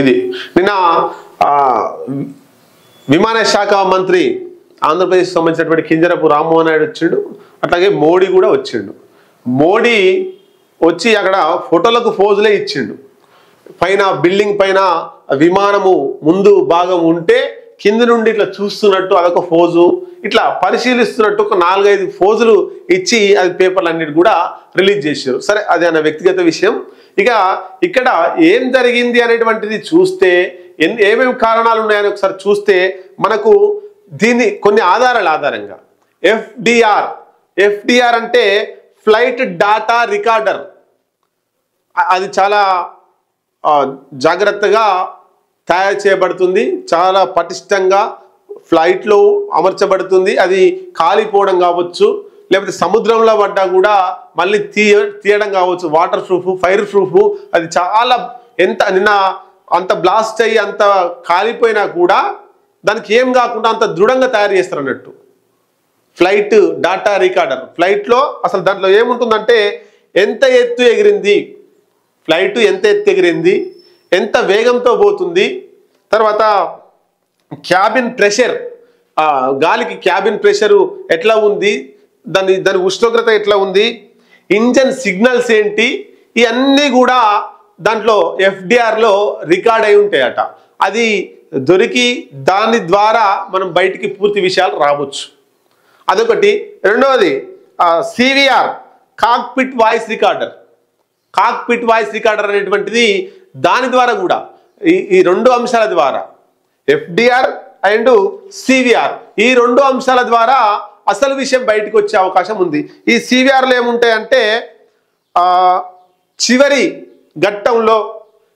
ఇది నిన్న విమాన శాఖ మంత్రి ఆంధ్రప్రదేశ్ సంబంధించినటువంటి కింజరపు రామ్మోహన్ నాయుడు వచ్చిండు, అట్లాగే మోడీ కూడా వచ్చిండు. మోడీ వచ్చి అక్కడ ఫోటోలకు ఫోజులే ఇచ్చిండు. పైన బిల్డింగ్ పైన విమానము ముందు భాగం ఉంటే కింద నుండి ఇట్లా చూస్తున్నట్టు అదొక ఫోజు, ఇట్లా పరిశీలిస్తున్నట్టు ఒక 4-5 ఫోజులు ఇచ్చి అది పేపర్లు అన్నిటి కూడా రిలీజ్ చేశారు. సరే, అది అన్న వ్యక్తిగత విషయం. ఇక ఇక్కడ ఏం జరిగింది అనేటువంటిది చూస్తే ఏమేమి కారణాలు ఉన్నాయని ఒకసారి చూస్తే మనకు దీన్ని కొన్ని ఆధారంగా ఎఫ్డిఆర్ అంటే ఫ్లైట్ డాటా రికార్డర్, అది చాలా జాగ్రత్తగా తయారు చేయబడుతుంది, చాలా పటిష్టంగా ఫ్లైట్లో అమర్చబడుతుంది. అది కాలిపోవడం కావచ్చు, లేకపోతే సముద్రంలో పడ్డా కూడా మళ్ళీ తీయడం కావచ్చు, వాటర్ ప్రూఫ్, ఫైర్ ప్రూఫ్. అది చాలా నిన్న అంత బ్లాస్ట్ అయ్యి అంత కాలిపోయినా కూడా దానికి ఏం కాకుండా అంత దృఢంగా తయారు చేస్తారు అన్నట్టు. ఫ్లైట్ డాటా రికార్డర్ ఫ్లైట్లో అసలు దాంట్లో ఏముంటుందంటే ఎంత ఎత్తు ఎగిరింది ఫ్లైట్, ఎంత ఎత్తు ఎగిరింది, ఎంత వేగంతో పోతుంది, తర్వాత క్యాబిన్ ప్రెషర్, గాలికి క్యాబిన్ ప్రెషరు ఎట్లా ఉంది, దాని ఉష్ణోగ్రత ఎట్లా ఉంది, ఇంజన్ సిగ్నల్స్ ఏంటి, ఇవన్నీ కూడా దాంట్లో ఎఫ్డిఆర్లో రికార్డ్ అయి ఉంటాయట. అది దొరికి దాని ద్వారా మనం బయటికి పూర్తి విషయాలు రావచ్చు. అదొకటి. రెండవది CVR cockpit voice recorder. Cockpit voice recorder అనేటువంటిది దాని ద్వారా కూడా ఈ 2 అంశాల ద్వారా ఎఫ్డిఆర్ అండ్ సివిఆర్, ఈ 2 అంశాల ద్వారా అసలు విషయం బయటకు వచ్చే అవకాశం ఉంది. ఈ సివిఆర్లో ఏముంటాయంటే చివరి ఘట్టంలో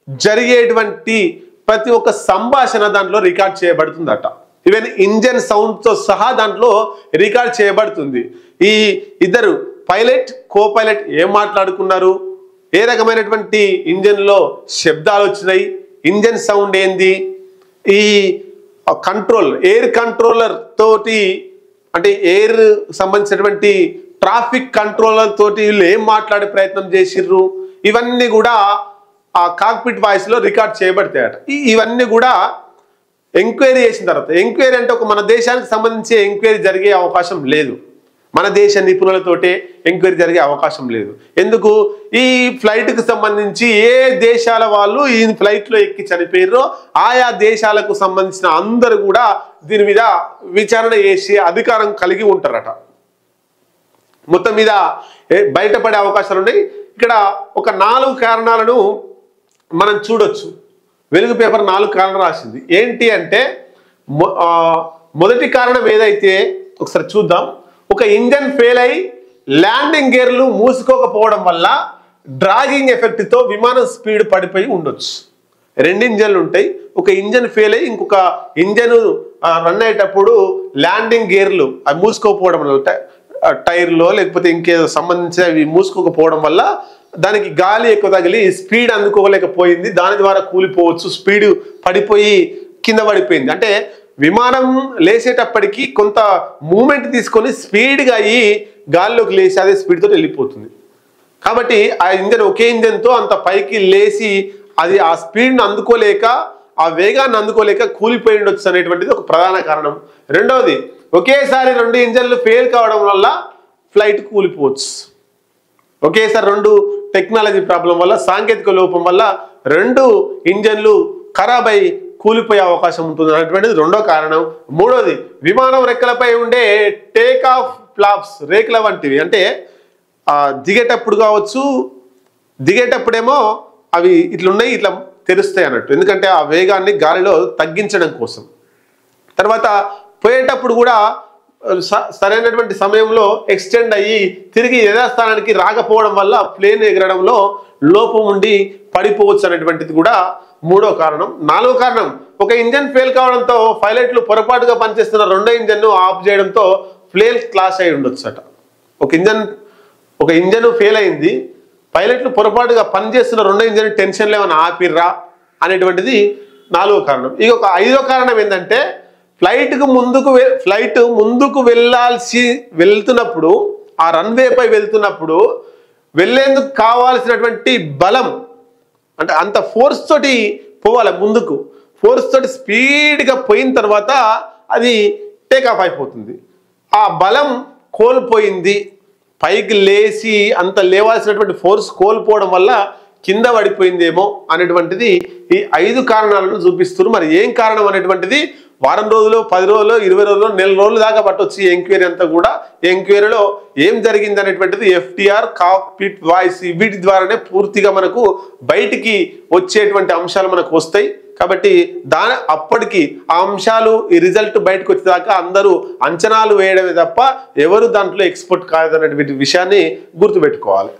జరిగేటువంటి ప్రతి ఒక్క సంభాషణ దాంట్లో రికార్డ్ చేయబడుతుందట. ఈవెన్ ఇంజన్ సౌండ్తో సహా దాంట్లో రికార్డ్ చేయబడుతుంది. ఈ ఇద్దరు పైలట్, కో పైలట్ ఏం మాట్లాడుకున్నారు, ఏ రకమైనటువంటి ఇంజన్లో శబ్దాలు వచ్చినాయి, ఇంజన్ సౌండ్ ఏంది, ఈ ఎయిర్ కంట్రోలర్ తోటి అంటే ఎయిర్ సంబంధించినటువంటి ట్రాఫిక్ కంట్రోలర్ తోటి వీళ్ళు ఏం మాట్లాడే ప్రయత్నం చేసిర్రు, ఇవన్నీ కూడా ఆ కాక్పిట్ వాయిస్లో రికార్డ్ చేయబడతాయట. ఇవన్నీ కూడా ఎంక్వైరీ చేసిన తర్వాత, ఎంక్వైరీ అంటే మన దేశానికి సంబంధించి ఎంక్వైరీ జరిగే అవకాశం లేదు, మన దేశ నిపుణులతోటే ఎంక్వైరీ జరిగే అవకాశం లేదు. ఎందుకు, ఈ ఫ్లైట్కి సంబంధించి ఏ దేశాల వాళ్ళు ఈ ఫ్లైట్లో ఎక్కి చనిపోయారో ఆయా దేశాలకు సంబంధించిన అందరూ కూడా దీని మీద విచారణ చేసే అధికారం కలిగి ఉంటారట. మొత్తం మీద బయటపడే అవకాశాలు ఉన్నాయి. ఇక్కడ ఒక 4 కారణాలను మనం చూడొచ్చు. వెలుగు పేపర్ 4 కారణాలు రాసింది. ఏంటి అంటే మొదటి కారణం ఏదైతే ఒకసారి చూద్దాం. ఒక ఇంజన్ ఫెయిల్ అయి ల్యాండింగ్ గేర్లు మూసుకోకపోవడం వల్ల డ్రాగింగ్ ఎఫెక్ట్తో విమానం స్పీడ్ పడిపోయి ఉండొచ్చు. 2 ఇంజన్లు ఉంటాయి, ఒక ఇంజన్ ఫెయిల్ అయ్యి ఇంకొక ఇంజన్ రన్ అయ్యేటప్పుడు ల్యాండింగ్ గేర్లు అవి మూసుకోకపోవడం వల్ల, టైర్లో లేకపోతే ఇంకేదో సంబంధించి అవి మూసుకోకపోవడం వల్ల దానికి గాలి ఎక్కువ తగిలి స్పీడ్ అందుకోలేకపోయింది, దాని ద్వారా కూలిపోవచ్చు, స్పీడ్ పడిపోయి కింద పడిపోయింది. అంటే విమానం లేచేటప్పటికి కొంత మూమెంట్ తీసుకొని స్పీడ్గా అయ్యి గాల్లోకి లేచి అదే స్పీడ్తో వెళ్ళిపోతుంది. కాబట్టి ఆ ఇంజన్ ఒకే ఇంజన్తో అంత పైకి లేచి అది ఆ స్పీడ్ను అందుకోలేక, ఆ వేగాన్ని అందుకోలేక కూలిపోయి ఉండొచ్చు అనేటువంటిది ఒక ప్రధాన కారణం. రెండవది, ఒకేసారి 2 ఇంజన్లు ఫెయిల్ కావడం వల్ల ఫ్లైట్ కూలిపోవచ్చు. ఒకేసారి 2 టెక్నాలజీ ప్రాబ్లం వల్ల, సాంకేతిక లోపం వల్ల 2 ఇంజన్లు ఖరాబ్ అయి కూలిపోయే అవకాశం ఉంటుంది అనేటువంటిది రెండో కారణం. మూడోది, విమానం రెక్కలపై ఉండే టేక్ ఆఫ్ ఫ్లాప్స్, రేకుల వంటివి, అంటే దిగేటప్పుడు కావచ్చు, దిగేటప్పుడేమో అవి ఇట్లున్నాయి, ఇట్లా తెరుస్తాయి అన్నట్టు, ఎందుకంటే ఆ వేగాన్ని గాలిలో తగ్గించడం కోసం. తర్వాత పోయేటప్పుడు కూడా సరైనటువంటి సమయంలో ఎక్స్టెండ్ అయ్యి తిరిగి యథాస్థానానికి రాకపోవడం వల్ల ప్లేన్ ఎగరడంలో లోపం ఉండి పడిపోవచ్చు అనేటువంటిది కూడా మూడో కారణం. 4వ కారణం, ఒక ఇంజన్ ఫెయిల్ కావడంతో పైలట్లు పొరపాటుగా పనిచేస్తున్న 2వ ఇంజన్ను ఆఫ్ చేయడంతో ప్లేన్ క్లాష్ అయి ఉండొచ్చు అట. ఒక ఇంజన్ ఫెయిల్ అయింది, పైలట్లు పొరపాటుగా పనిచేస్తున్న 2వ ఇంజన్ టెన్షన్లో ఏమైనా ఆపిర్రా అనేటువంటిది 4వ కారణం. ఇక ఒక 5వ కారణం ఏంటంటే ఫ్లైట్ ముందుకు వెళ్తున్నప్పుడు, ఆ రన్వేపై వెళ్తున్నప్పుడు వెళ్ళేందుకు కావాల్సినటువంటి బలం, అంటే అంత ఫోర్స్ తోటి పోవాలి ముందుకు. ఫోర్స్ తోటి స్పీడ్గా పోయిన తర్వాత అది టేక్ ఆఫ్ అయిపోతుంది. ఆ బలం కోల్పోయింది, పైకి లేచి అంత లేవాల్సినటువంటి ఫోర్స్ కోల్పోవడం వల్ల కింద పడిపోయిందేమో అనేటువంటిది ఈ 5 కారణాలను చూపిస్తున్నారు. మరి ఏం కారణం అనేటువంటిది వారం రోజులు, 10 రోజులు, 20 రోజులు, నెల రోజుల దాకా పట్టొచ్చు ఈ ఎంక్వైరీ అంతా కూడా. ఎంక్వైరీలో ఏం జరిగింది అనేటువంటిది FTR, కాక్పిట్ వాయిస్ వీటి ద్వారానే పూర్తిగా మనకు బయటికి వచ్చేటువంటి అంశాలు మనకు వస్తాయి. కాబట్టి అప్పటికి ఆ అంశాలు ఈ రిజల్ట్ బయటకు వచ్చేదాకా అందరూ అంచనాలు వేయడమే తప్ప ఎవరు దాంట్లో ఎక్స్పర్ట్ కాదనేటువంటి విషయాన్ని గుర్తుపెట్టుకోవాలి.